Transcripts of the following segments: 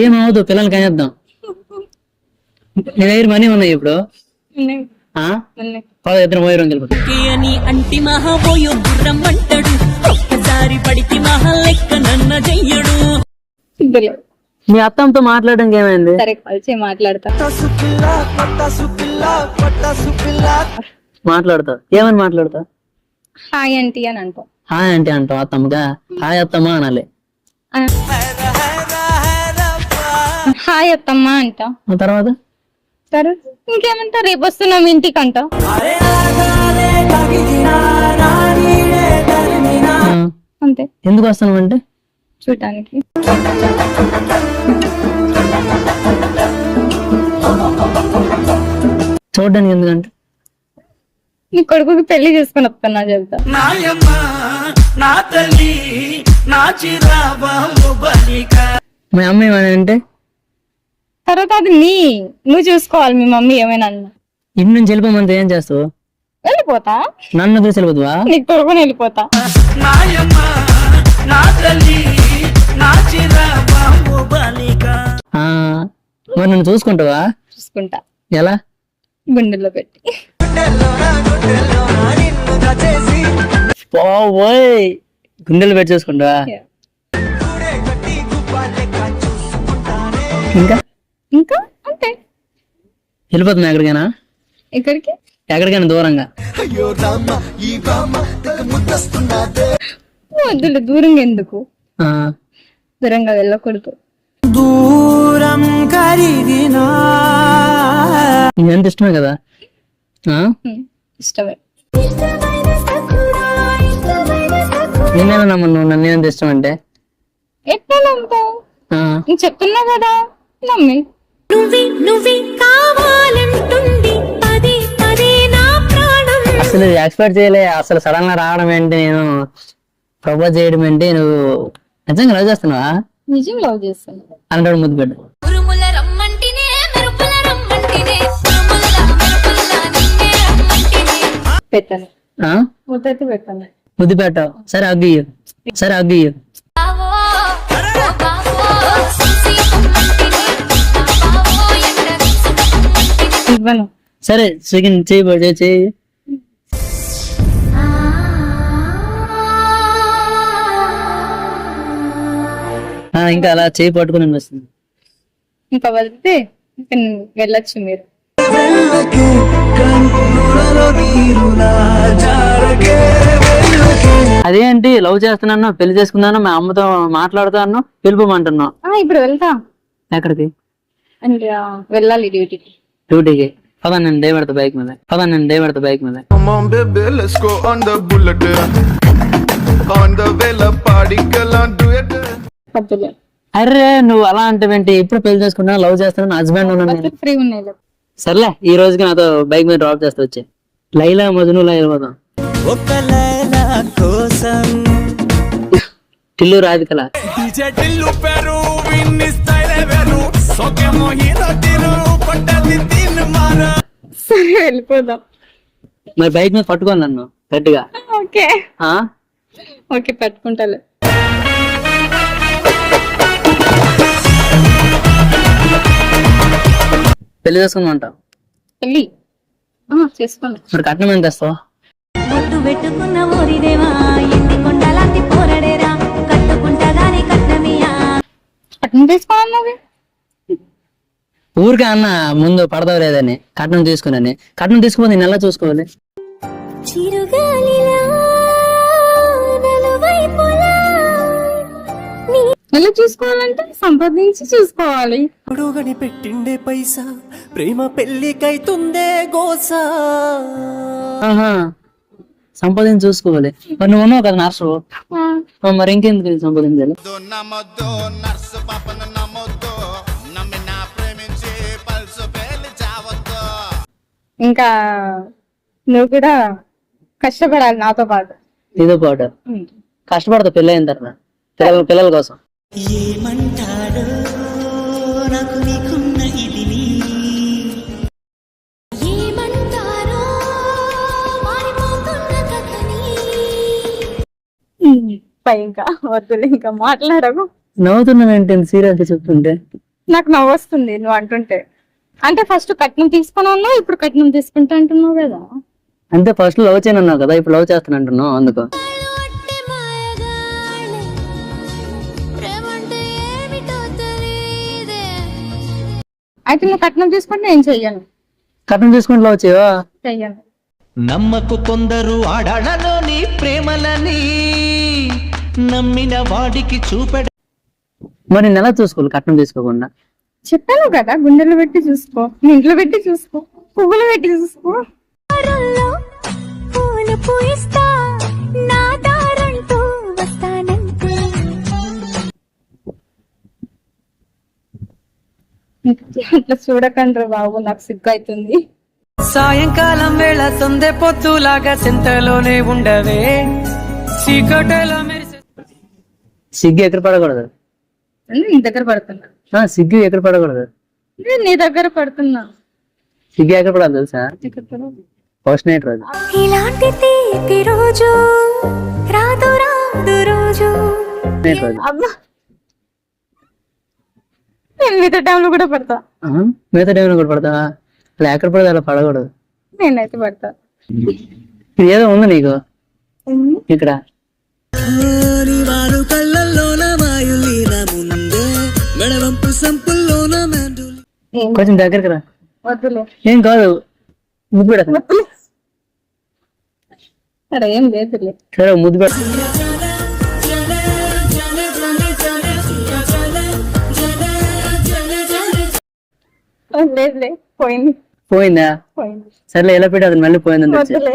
ఏమవుదు పిల్లలకి అనేద్దాం. నీ దగ్గర మనీ ఉన్నాయి ఇప్పుడు? ఇద్దరు పోయి అంటి మహాబోయో గుర్రం అంటాడు, ఒక్కసారి పడికి మహా లెక్క నన్న చెయ్యడు. మీ అత్తమ్మతో మాట్లాడడానికి ఏమైంది? సరే కలిసి మాట్లాడతా. మాట్లాడతావు? ఏమని మాట్లాడతావు? హాయ్ ఆంటీ అని అంటాం. హాయ్ ఆంటీ అంటావు అత్తమ్మగా? హాయ్ అత్తమ్మ అనాలి. హాయ్ అత్తమ్మ అంటా. తర్వాత సరే ఇంకేమంటా, రేపు వస్తున్నాం ఇంటికి అంటా. అంతే. ఎందుకు వస్తున్నావు అంటే చూడటానికి. చూడడానికి ఎందుకంటే నీ కొడుకుకి పెళ్లి చేసుకుని వస్తున్నా చెప్తా. మీ అమ్మ ఏమని తర్వాత అది నువ్వు చూసుకోవాలి. మీ మమ్మీ ఏమైనా అన్నా ఇంటి నుంచి వెళ్ళిపోమంటే ఏం చేస్తావు? వెళ్ళిపోతా. నన్ను చూసి వెళ్ళిపోతావా? నీకు కొడుకుని వెళ్ళిపోతా. మరి నన్ను చూసుకుంటావా? చూసుకుంటా. ఎలా? గుండెల్లో పెట్టి. పోయ్ గుండెలు పెట్టి చూసుకుంటావా? ఇంకా ఇంకా అంతే. వెళ్ళిపోతున్నా ఎక్కడికైనా? ఎక్కడికి? ఎక్కడికైనా దూరంగా. వద్దులే, దూరంగా ఎందుకు? దూరంగా వెళ్ళకూడదు. దూరం ఎంత ఇష్టమే కదా? ఇష్టమే. నేనేనా నమ్మను నన్ను ఎంత ఇష్టం అంటే? ఎట్లా నమ్ముతావు? నేను చెప్తున్నా కదా, నమ్మి. అసలు ఎక్స్పెక్ట్ చేయలే. అసలు సడన్ గా రావడం ఏంటి, నేను ప్రపోజ్ చేయడం ఏంటి, నువ్వు నిజంగా లవ్ చేస్తున్నావా? నిజం లవ్ చేస్తాను అంటాడు ముద్దు పెట్టు. పెట్టాను. ముద్దైతే పెట్టాను. ముద్దు పెట్టావు. సరే అగ్గియు. సరే అగ్గియు. ఇవ్వను. సరే సెకండ్ చేయి. ఇంకా అలా చేయి పట్టుకుని వస్తుంది. ఇంకా వెళ్తే వెళ్ళొచ్చు మీరు. అదేంటి లవ్ చేస్తున్నాను, పెళ్లి చేసుకున్నాను, మా అమ్మతో మాట్లాడుతాను, పిలుపుమంటున్నావు. ఇప్పుడు వెళ్తా. ఎక్కడికి? అంటే వెళ్ళాలి డ్యూటీకి. డ్యూటీకి పదా, నేను డే పెడతా బైక్ మీద. బైక్ మీద. అరే నువ్వు అలా అంటే ఇప్పుడు పెళ్లి చేసుకున్నా, లవ్ చేస్తున్నా, హస్బెండ్ ఉన్నాను. ఫ్రీ ఉన్నాయి. సర్లే ఈ రోజుకి నాతో బైక్ మీద డ్రాప్ చేస్తా. వచ్చే లైలా మజ్నులా వెళ్ళిపోతాం. టిల్లు రాధికల. సరే వెళ్ళిపోదాం. మరి బైక్ మీద పట్టుకోను నన్ను గట్టిగా. ఓకే ఓకే పట్టుకుంటాలే. పెళ్లి చేసుకుందామంటావు? పెళ్లి చేసుకోండి. మరి కట్నం ఎంత తెస్తావు? కట్నం తీసుకోవాలి. ఊరికే అన్న ముందు పడతావు లేదని కట్నం తీసుకుని. కట్నం తీసుకుని నేను ఎలా చూసుకోవాలి? ఎలా చూసుకోవాలంటే సంపాదించి చూసుకోవాలి. గొడుగని పెట్టిండే పైసా ప్రేమ పెళ్లికైతుందే గోసా. సంపాదించి చూసుకోవాలి. మరి నువ్వు ఉన్నావు కదా నర్సు, మరి ఇంకెందుకు సంపాదించాలి? ఇంకా నువ్వు కూడా కష్టపడాలి నాతో పాటు. నీతో పాటు కష్టపడతా పెళ్ళి అయిన తర్వాత పిల్లల కోసం. ఇంకా వద్దులే, ఇంకా మాట్లాడకు. నవ్వుతున్నావేంటి సీరియస్ గా చెప్తుంటే? నాకు నవ్వు వస్తుంది నువ్వు అంటుంటే. అంటే ఫస్ట్ కట్నం తీసుకుని అన్నావు, ఇప్పుడు కట్నం తీసుకుంటా అంటున్నావు కదా. అంటే ఫస్ట్ లవ్ చేయను అన్నావు కదా, ఇప్పుడు లవ్ చేస్తాను అంటున్నావు అందుకు. అయితే నువ్వు కట్నం తీసుకుంటే నేను చెయ్యను. కట్నం తీసుకుంటే లవ్ చేయవా? చెయ్యను. నమ్మకు కొందరు ఆడాళ్ళలోని ప్రేమలని, నమ్మిన వాడికి చూపెడ. మరి నేను ఎలా చూసుకోవాలి కట్నం తీసుకోకుండా? చెప్పాను కదా, గుండెలు పెట్టి చూసుకో, నీ ఇంట్లో పెట్టి చూసుకో, పువ్వులు పెట్టి చూసుకో. అట్లా చూడకండ్రా బాబు, నాకు సిగ్గు అవుతుంది. సాయంకాలం వేళ సందే పొత్తులాగా చింతలోనే ఉండవే, చీకటిలో మెరిసే. సిగ్గు ఎక్కడ పడకూడదు. నీ దగ్గర పడుతున్నా. సిగ్గు ఎక్కడ పడకూడదు. నేను నీ దగ్గర పడుతున్నా. సిగ్గు ఎక్కడ పడాలి తెలుసా? ఫస్ట్ నైట్ రోజు. ఇలాంటి తీపి రోజు రాదు రాదు రోజు. నైట్ రోజు. అబ్బా, నేను మిగతా టైంలో కూడా పడతా. మిగతా టైంలో కూడా పడతావా? అలా ఎక్కడ పడదు అలా పడకూడదు. నేనైతే పడతా. ఇది ఏదో ఉంది నీకు ఇక్కడ. కొంచెం దగ్గరికి రా. వద్దులే. ఏం కాదు, ముద్దు పెడతా. సరే ఏం లేదులే. సరే ముద్దు పెడతా. లేదులే, పోయింది. పోయిందా? పోయింది. సర్లే ఎలా పెట్టి అది మళ్ళీ పోయిందని తెచ్చి. వద్దులే.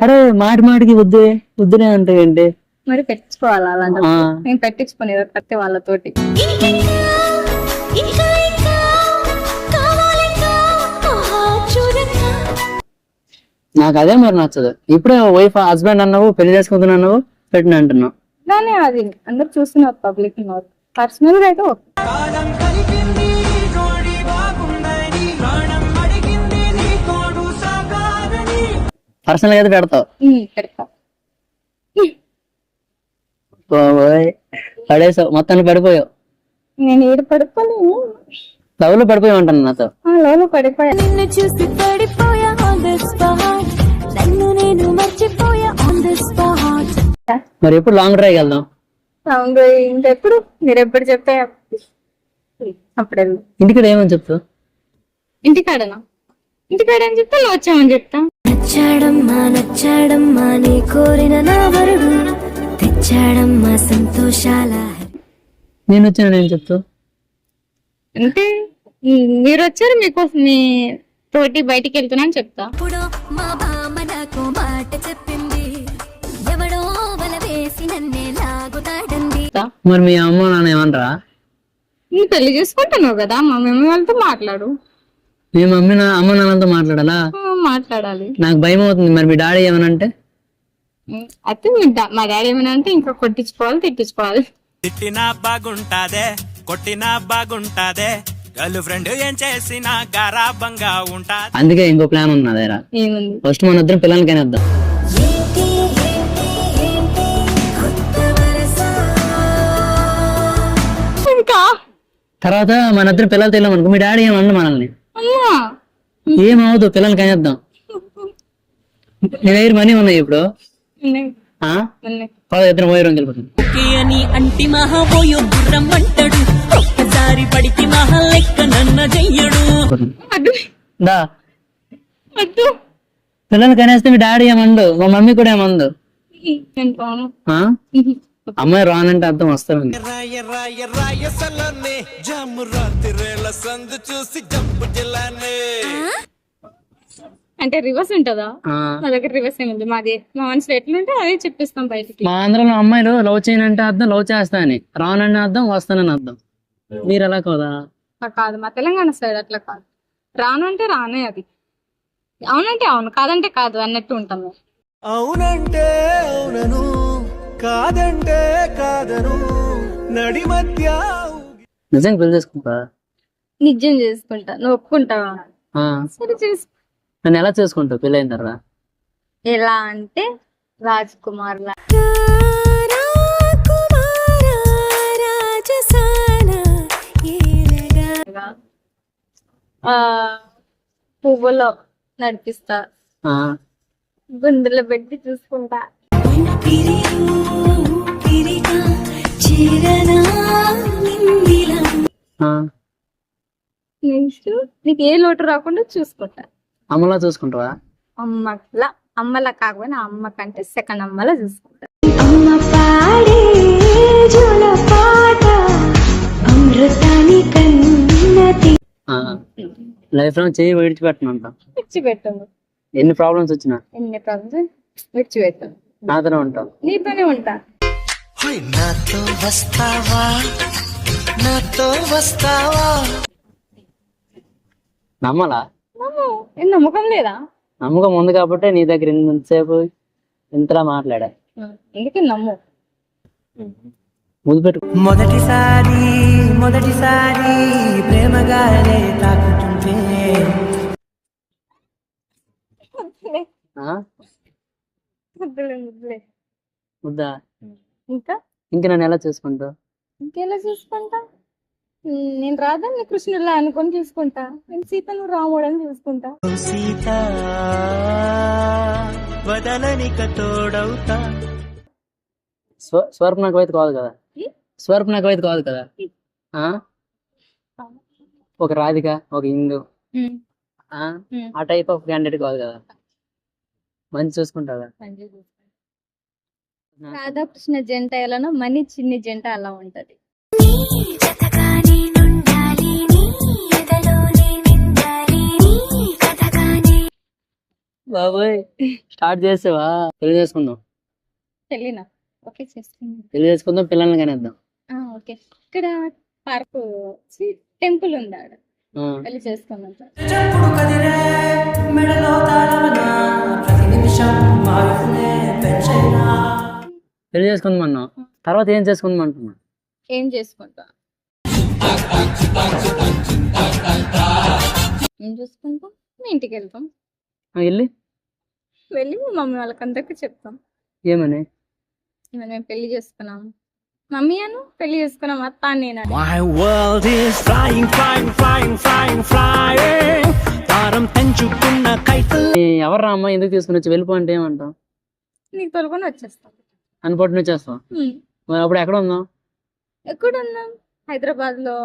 అరే మాటి మాటికి వద్దే వద్దునే అంటే ఏంటి? మరి పెట్టించుకోవాలా అలాంటి? నేను పెట్టించుకుని కట్టే వాళ్ళతోటి. నాకు అదే మరి నచ్చదు. ఇప్పుడే వైఫ్ హస్బెండ్ అన్నావు, పెళ్లి చేసుకుంటున్నా అన్నావు, పెట్టిన అంటున్నావు. కానీ అది అందరు చూస్తున్నారు, పబ్లిక్ ఉన్నారు. పర్సనల్ గా అయితే ఓకే. పర్సనల్ గా అయితే పెడతావు. పెడతా. పడేసావు, మొత్తానికి పడిపోయావు. నేను ఏడు పడిపోలేను. లవ్ లో పడిపోయావు అంటాను నాతో. లోలో పడిపోయా. నిన్ను చూసి పడిపోయా ఆన్ ద స్పాట్, నన్ను నేను మర్చిపోయా ఆన్ ద స్పాట్. మరి ఎప్పుడు లాంగ్ డ్రైవ్ వెళ్దాం? అవును, ఇంకెప్పుడు మీరు ఎప్పుడు చెప్తే అప్పుడు వెళ్దాం. ఇంటికాడ ఏమని చెప్తావు? ఇంటికాడనా? ఇంటికాడ అని చెప్తా, నువ్వు వచ్చామని చెప్తా. నచ్చాడమ్మా నీ కోరిన నా వరుడు, తెచ్చాడమ్మా సంతోషాల. నేను వచ్చాను నేను చెప్తావు. అంటే మీరు వచ్చారు, మీకోసం మీ తోటి బయటికి వెళ్తున్నా అని చెప్తా. ఇప్పుడు మా బామ్మ నాకు మాట చెప్పింది, ఎవడో వల వేసి నన్నే లాగుతాడండి. మరి మీ అమ్మ నాన్న ఏమనరా? నువ్వు పెళ్లి చేసుకుంటున్నావు కదా, మా మమ్మీ వాళ్ళతో మాట్లాడు. మీ మమ్మీ అమ్మ నాన్నతో మాట్లాడాలా? మాట్లాడాలి. నాకు భయం అవుతుంది. మరి మీ డాడీ ఏమనంటే? అయితే మా డాడీ ఏమైనా అంటే ఇంకా కొట్టించుకోవాలి, తిట్టించుకోవాలి. తిట్టినా బాగుంటాదే, కొట్టినా బాగుంటాదే, గర్ల్ ఫ్రెండ్ ఏం చేసినా గారాబంగా ఉంటా. అందుకే ఇంకో ప్లాన్ ఉన్నదేరా. ఏముంది? ఫస్ట్ మన ఇద్దరం పిల్లలకైనా వద్దాం. ఇంకా తర్వాత మన ఇద్దరం పిల్లలతో వెళ్ళాం అనుకో, మీ డాడీ ఏమన్నా మనల్ని. అమ్మా ఏమవద్దు, పిల్లలకైనా వద్దాం. నీ దగ్గర మనీ ఉన్నాయి ఇప్పుడు? ఇద్దరం పోయి రోజు వెళ్ళిపోతుంది. అని అంటి మహాబోయో గుర్రం అంటాడు, ఒక్కసారి పడికి మహా లెక్క నన్న చెయ్యడు. దా పిల్లలు కనేస్తే మీ డాడీ ఏమండు, మా మమ్మీ కూడా ఏమందు. అమ్మాయి రానంటే అర్థం వస్తాను. అంటే రివర్స్ ఉంటదా? మా దగ్గర రివర్స్ ఏముంది, మాది మా మనసులో ఎట్లుంటే అదే చెప్పిస్తాం బయటికి. మా ఆంధ్రలో అమ్మాయిలు లవ్ చేయనంటే అర్థం లవ్ చేస్తా అని, రానంటే అర్థం వస్తానని అర్థం. మీరు ఎలా కదా? కాదు, మా తెలంగాణ సైడ్ అట్లా కాదు. రాను అంటే రానే, అది అవునంటే అవును, కాదంటే కాదు అన్నట్టు ఉంటాము. అవునంటే అవునను, కాదంటే కాదను, నడి మధ్య. నిజంగా పెళ్లి చేసుకుంటా? నిజం చేసుకుంటా. నువ్వు ఒప్పుకుంటావా? సరే చేసుకో. నన్ను ఎలా చేసుకుంటావు పెళ్ళి అయిన తర్వాత? ఎలా అంటే రాజ్ కుమార్ లా. ఆ పువ్వులో నడిపిస్తా, ఆ, గుండెలో పెట్టి చూసుకుంటా. ఆ. నెక్స్ట్ నీకు ఏ లోటు రాకుండా చూసుకుంటా. అమ్మలా చూసుకుంటావా? అమ్మలా కాకపోయినా అమ్మ కంటే సెకండ్ అమ్మలా చూసుకుంటా. అమ్మ పాడే జోలపాట అమృతాని కన్నతి. లైఫ్ లో చేయి విడిచిపెట్టనంట. విడిచిపెట్టాను. ఎన్ని ప్రాబ్లమ్స్ వచ్చినా ఎన్ని ప్రాబ్లమ్స్ విడిచిపెట్టాను. నాతోనే ఉంటావు. నీతోనే ఉంటా. నాతో వస్తావా, నాతో వస్తావా. నమ్మలా? ఏం నమ్మకం లేదా? నమ్మకం ఉంది కాబట్టి నీ దగ్గర ఇంతసేపు ఇంతలా మాట్లాడా. ఎందుకు నమ్ము. ముందు పెట్టు. మొదటిసారి ప్రేమగానే తాకుతుంటే ఆ? వద్దులే. వద్దా? ఇంకా ఇంక నన్ను ఎలా చూసుకుంటావు? ఇంకెలా చూసుకుంటా? నేను రాధాన్ని కృష్ణులా అనుకొని చూసుకుంటా. నేను సీతను రాముడని చూసుకుంటా. సీత వదలనిక తోడవుతా. స్వరూప్ నాకు అయితే కాదు కదా. స్వరూప్ నాకు అయితే కాదు కదా. ఆ? ఒక రాధిక, ఒక ఇందు, ఆ టైప్ ఆఫ్ క్యాండిడేట్ కాదు కదా. మంచి చూసుకుంటావా? రాధాకృష్ణ జంట ఎలానో మనీ చిన్ని జంట అలా ఉంటది. బాబోయ్, స్టార్ట్ చేసావా? పెళ్లి చేసుకుందాం. తెలియనా? ఓకే చేసుకుందాం. పెళ్లి చేసుకుందాం, పిల్లల్ని కనేద్దాం. ఓకే. ఇక్కడ పార్క్ టెంపుల్ ఉంది, ఆడ ఆ. పెళ్లి చేసుకుందాం. చెప్పుడు కదిరే మెడలో తాళవన ప్రతి నిమిషం మారునే పెంచైనా. పెళ్లి చేసుకుందాం అన్నావు, తర్వాత ఏం చేసుకుందాం అంటున్నా. ఏం చేసుకుంటా? ఏం చేసుకుంటాం? మీ ఇంటికి వెళ్తాం. వెళ్ళి వెళ్ళి మా మమ్మీ వాళ్ళకందరికి చెప్తాం. ఏమని? ఇవాళ మేము పెళ్లి చేసుకున్నాం, మమ్మీ అను పెళ్లి చేసుకున్నాం, అత్త నేను. My world is flying, flying, flying, flying, flying. తారం పెంచుకున్న కైట్. ఎవర్రా అమ్మ ఎందుకు తీసుకుని వచ్చి వెళ్ళిపో అంటే ఏమంటావు? నీకు తొలకొని వచ్చేస్తాం. అనుపటి నుంచి చేస్తాం. మరి అప్పుడు ఎక్కడ ఉందాం? ఎక్కడ ఉన్నాం? హైదరాబాద్ లో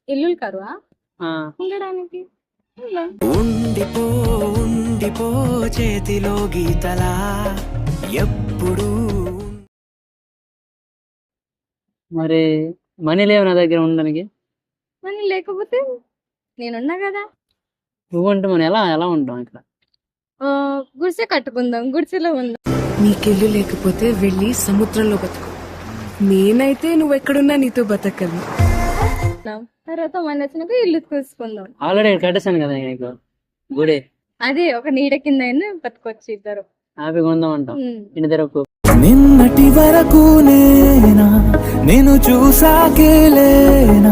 ఇల్లు కరువా ఆ. ఉండడానికి? ఉందాం. ఉండిపో ఉండిపో చేతిలో గీతలా ఎప్పుడు. మరి మనీ లేవు నా దగ్గర ఉండడానికి. మనీ లేకపోతే నేనున్నా కదా. నువ్వంటే మనం ఎలా ఎలా ఉంటాం ఇక్కడ? గుడిసె కట్టుకుందాం, గుడిసెలో ఉందాం. నీకెళ్ళు లేకపోతే వెళ్ళి సముద్రంలో బతుకు. నేనైతే నువ్వెక్కడున్నా నీతో బతకను. తర్వాత మన వచ్చినాక ఇల్లు తీసుకుందాం. ఆల్రెడీ కట్టేసాను కదా నీకు గుడి. అదే ఒక నీడ కింద అయినా బతకొచ్చు ఇద్దరు. హ్యాపీగా ఉందాం అంటాం. ఇంటి దగ్గర నిన్నటి వరకు నేనా నేను చూసాకేలేనా.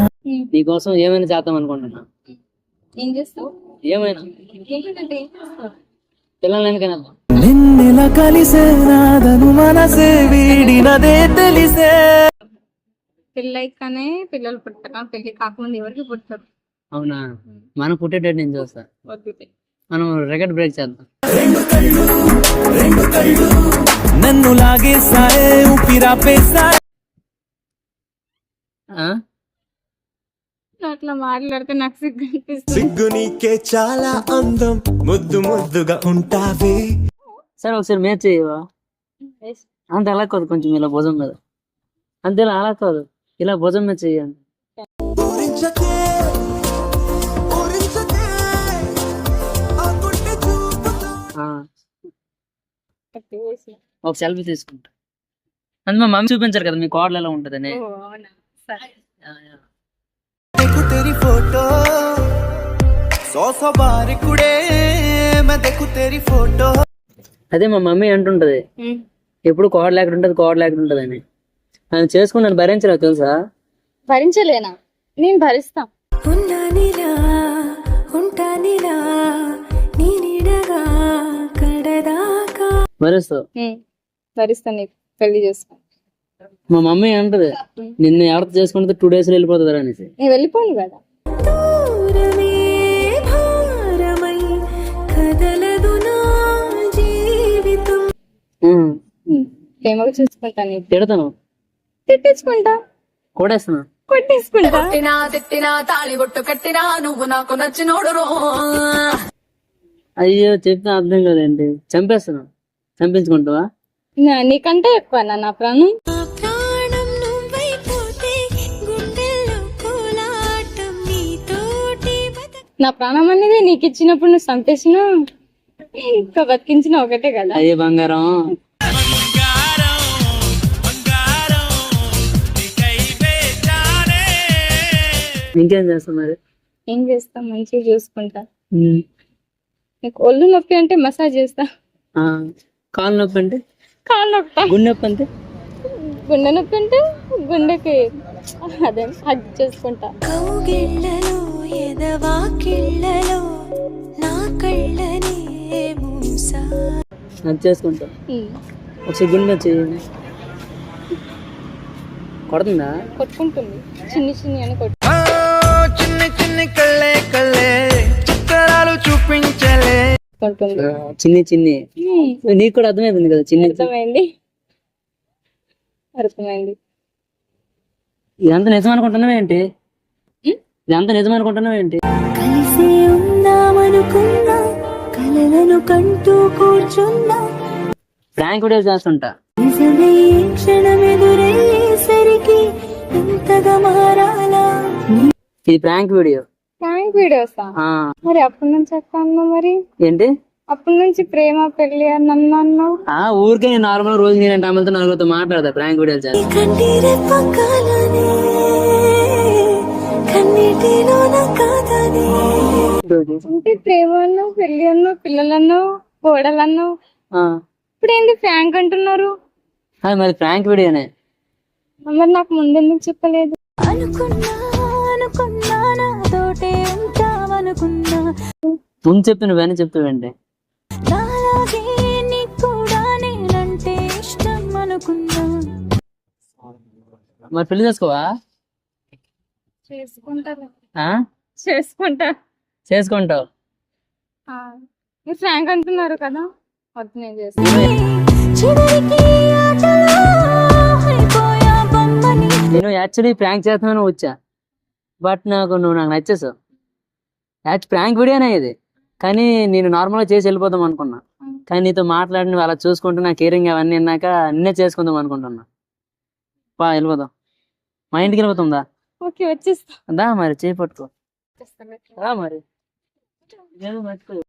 నీకోసం ఏమైనా చేద్దాం అనుకుంటున్నా. ఏం చేస్తావు? ఏమైనా ఏంటంటే ఏం చేస్తావు? పిల్లల్ని కనేద్దాం. నిన్నెలా కలిసే నాదను మనసే వీడినదే తెలిసే. పెళ్ళైకనే పిల్లలు పుట్టారు, పెళ్లి కాకముందు ఎవరికి పుట్టారు? అవునా? మనం పుట్టేటట్టు నేను చూస్తా. వద్దుతే. మనం రికార్డ్ బ్రేక్ చేద్దాం. నన్ను లాగేసాయే ఊపిరాపేసాయే. అట్లా మాట్లాడితే నాకు సిగ్గు అనిపిస్తుంది. సిగ్గు నీకే చాలా అందం, ముద్దు ముద్దుగా ఉంటావే. సరే ఒకసారి మ్యాచ్ చేయవా? అంత అలా కాదు, కొంచెం ఇలా భుజం కదా. అంతే అలా కాదు, ఇలా భుజం మీద చెయ్యండి. ఒక సెల్ఫీ తీసుకుంటా. అది మా మమ్మీ చూపించారు కదా మీ కోడలు ఎలా ఉంటదని. ఓ, అవునా? సరే. देखो तेरी फोटो 100 बार कुड़े मैं देखूं तेरी फोटो. అదే మా మమ్మీ అంటుంటది, ఎప్పుడు కోడలు ఎక్కడ ఉంటది, కోడలు ఎక్కడ ఉంటది అని. ఆయన చేసుకున్నాను భరించరా తెలుసా? భరించలేనా? నేను భరిస్తా. ఉన్నానిలా ఉంటానిలా నీ నీడగా కడదాకా. భరిస్తావు? భరిస్తా. నీకు పెళ్లి చేసుకో. మా మమ్మీ అంటది, నిన్ను ఎవరితో చేసుకుంటే 2 days వెళ్ళిపోతుంది అనేసి. నేను వెళ్ళిపోను కదా. దూరమే ఉమ్. ప్రేమగా చూసుకుంటా నీకు. తిడతాను, తిట్టించుకుంటా, కొడేస్తున్నా. కొట్టేసుకుంటా. అయ్యో చెప్తే అర్థం కదండి, చంపేస్తున్నా. చంపించుకుంటావా? నీకంటే ఎక్కువ నా ప్రాణం. ప్రాణం నువ్వైపోతే గుండెల్లో కోలాటం నీతోటి నా ప్రాణం అనేది నీకు ఇచ్చినప్పుడు నువ్వు చంపేసినా ఇంకా బతికించిన ఒకటే కదా. అయ్యే బంగారం. బంగారం బంగారం నీకై వేచానే. ఇంకేం చేస్తాం మరి? ఏం చేస్తా, మంచిగా చూసుకుంటా. ఉమ్. నీకు ఒళ్ళు నొప్పి అంటే మసాజ్ చేస్తా, ఆ, కాలు నొప్పి అంటే, కాళ్ళు నొప్పి, గుండె నొప్పి అంటే, గుండె నొప్పి అంటే గుండెకి అదే హగ్ చేసుకుంటా. కౌగిళ్ళలో ఎదవాకిళ్ళలో నా కళ్ళని మూసా అది చేసుకుంటా. ఒకసారి గుండె చేయండి. కొడుతుందా? కొట్టుకుంటుంది, చిన్ని చిన్ని అని కొట్టు. చిన్ని చిన్ని కళ్ళే కళ్ళే చిత్రాలు చూపించలే. కొట్టుకుంటుంది. చిన్ని చిన్ని. నీకు కూడా అర్థమైంది కదా చిన్ని చిన్ని. అర్థమైంది, అర్థమైంది. ఇదంతా నిజం అనుకుంటున్నావేంటి? ఇదంతా నిజం అనుకుంటున్నావేంటి? కలిసి ఉందామనుకున్నా కలలను కంటూ కూర్చున్నా ప్రాంక్ వీడియోస్ చేస్తుంటా. నిజమే ఈ క్షణం ఎదురయ్యేసరికి ఇంతగా మారాలా ఇది ప్రాంక్ వీడియో. థ్యాంక్ వీడియోసా? ఆ, మరి అప్పటి నుంచి ఎట్లా అన్నావు మరి? ఏంటి? అప్పటి నుంచి ప్రేమ పెళ్లి అని అన్నావు. ఆ ఊరికే నేను నార్మల్ రోజు నేను అమలతో నలుగురితో మాట్లాడతా ప్రాంక్ వీడియోలు చేస్తా. కంటిరే పక్కలనే కన్నీటిలోన కాదని అంటే ప్రేమ అన్నావు, పెళ్లి అన్నావు, పిల్లలన్నావు, కోడలన్నావు. ఆ, ఇప్పుడు ఏంటి ఫ్రాంక్ అంటున్నారు? అది మరి ప్రాంక్ వీడియోనే. మరి నాకు ముందెందుకు చెప్పలేదు? అనుకున్నా అనుకున్నా నాతోటే ఉంటావనుకున్నా ముందు చెప్పి నువ్వేనా చెప్తావేంటి? నాలాగే నీకు కూడా నేనంటే ఇష్టం అనుకున్నా మరి పెళ్లి చేసుకోవా? చేసుకుంటాను, ఆ, చేసుకుంటా. చేసుకుంటావు. మీరు ఫ్రాంక్ అంటున్నారు కదా, వద్దు నేను చేస్తాను. చివరికి ఆటలో అయిపోయా బొమ్మని నేను యాక్చువల్లీ ప్రాంక్ చేస్తామని వచ్చా, బట్ నువ్వు నాకు నచ్చేసావు. ప్రాంక్ వీడియోనే ఇది, కానీ నేను నార్మల్గా చేసి వెళ్ళిపోదాం అనుకున్నా. కానీ నీతో మాట్లాడి నువ్వు అలా చూసుకుంటూ నా కేరింగ్ అవన్నీ విన్నాక నిన్నే చేసుకుందాం అనుకుంటున్నా. వెళ్ళిపోదాం, మా ఇంటికి వెళ్ళిపోతుందా? ఓకే, వచ్చేస్తా. దా మరి చేయి పట్టుకో. రా మరి, ఏదో మర్చిపోయావు.